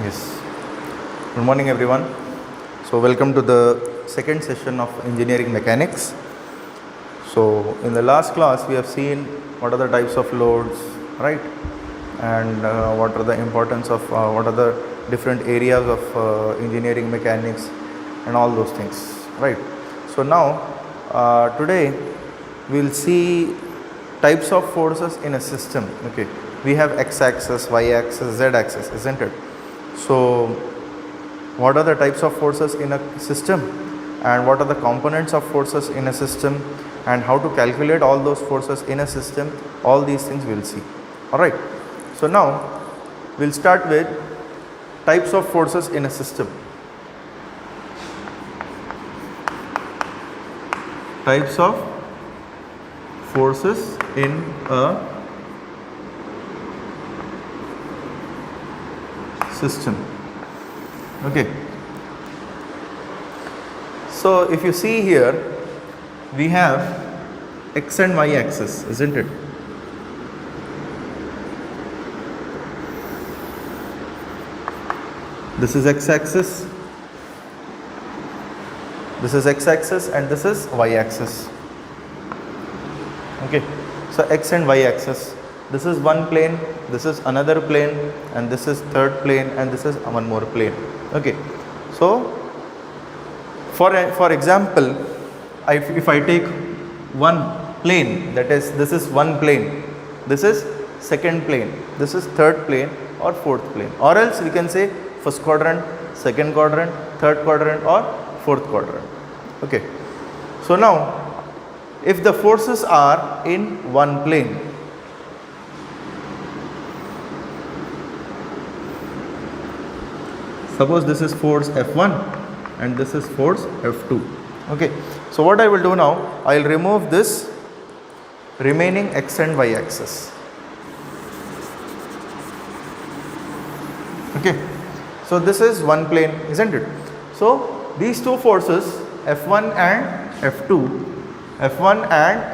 Yes. Good morning, everyone. So, welcome to the second session of engineering mechanics. So, in the last class, we have seen what are the types of loads, right? And what are the importance of what are the different areas of engineering mechanics and all those things, right? So, now today we'll see types of forces in a system. Okay, we have x-axis, y-axis, z-axis, isn't it? So, what are the types of forces in a system and what are the components of forces in a system and how to calculate all those forces in a system, all these things we will see. Alright. So, now we will start with types of forces in a system. Types of forces in a system. Okay. So, if you see here, we have x and y axis, isn't it? This is x axis, this is x axis, and this is y axis. Okay. So, x and y axis. This is one plane, this is another plane, and this is third plane, and this is one more plane. Okay. So, for example, if I take one plane, that is, this is one plane, this is second plane, this is third plane or fourth plane, or else we can say first quadrant, second quadrant, third quadrant, or fourth quadrant. Okay. So, now if the forces are in one plane, suppose this is force F1 and this is force F2. Okay. So, what I will do now, I will remove this remaining x and y axis. Okay. So, this is one plane, isn't it? So, these two forces F1 and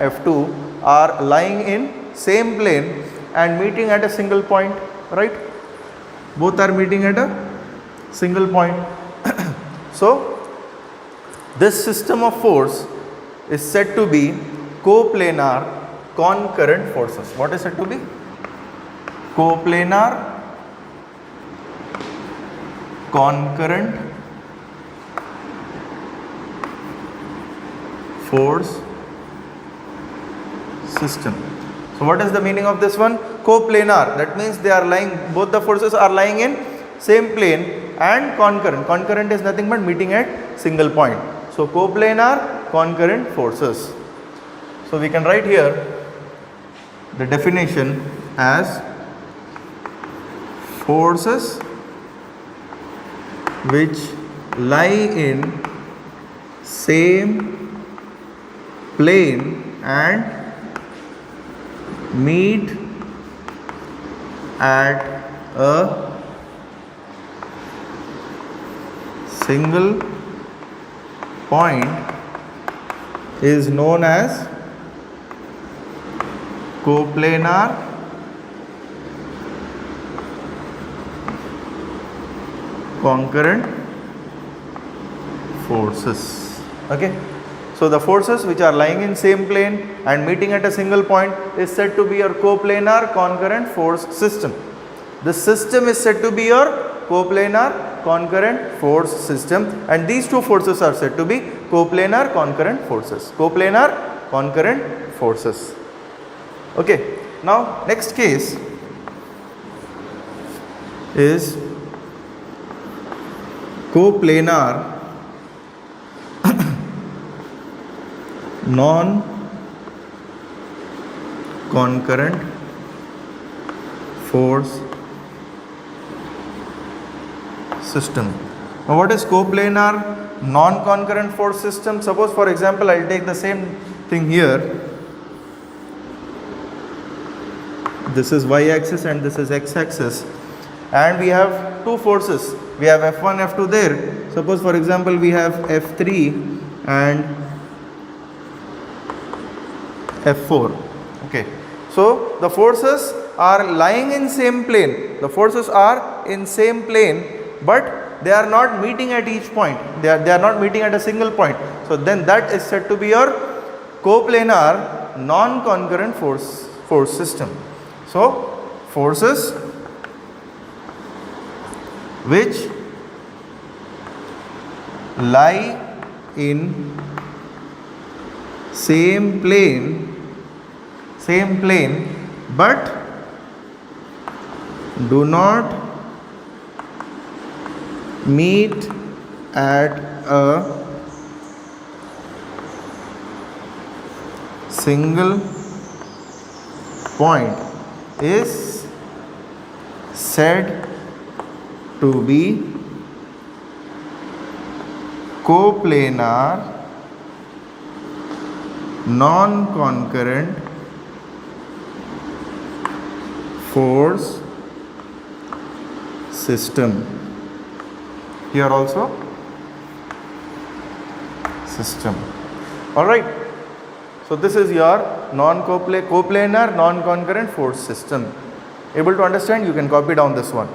F2 are lying in same plane and meeting at a single point, right? Both are meeting at a single point. So, this system of force is said to be coplanar concurrent forces. What is said to be? Coplanar concurrent force system. So, what is the meaning of this one? Coplanar, that means they are lying, both the forces are lying in same plane, and concurrent. Concurrent is nothing but meeting at single point. So, coplanar concurrent forces. So, we can write here the definition as forces which lie in same plane and meet at a single point is known as coplanar concurrent forces. Okay. So, the forces which are lying in same plane and meeting at a single point is said to be your coplanar concurrent force system. The system is said to be your coplanar concurrent force system, and these two forces are said to be coplanar concurrent forces. Coplanar concurrent forces. Okay. Now, next case is coplanar non concurrent force system. Now, what is coplanar non concurrent force system? Suppose, for example, I will take the same thing here. This is y axis and this is x axis, and we have two forces. We have F1, F2 there. Suppose, for example, we have F3 and F4. Okay. So, the forces are lying in same plane. The forces are in same plane, but they are not meeting at each point. They are not meeting at a single point. So then that is said to be your coplanar non-concurrent force system. So forces which lie in same plane but do not meet at a single point is said to be coplanar non-concurrent force system. Here also system. All right. So this is your coplanar non-concurrent force system. Able to understand? You can copy down this one.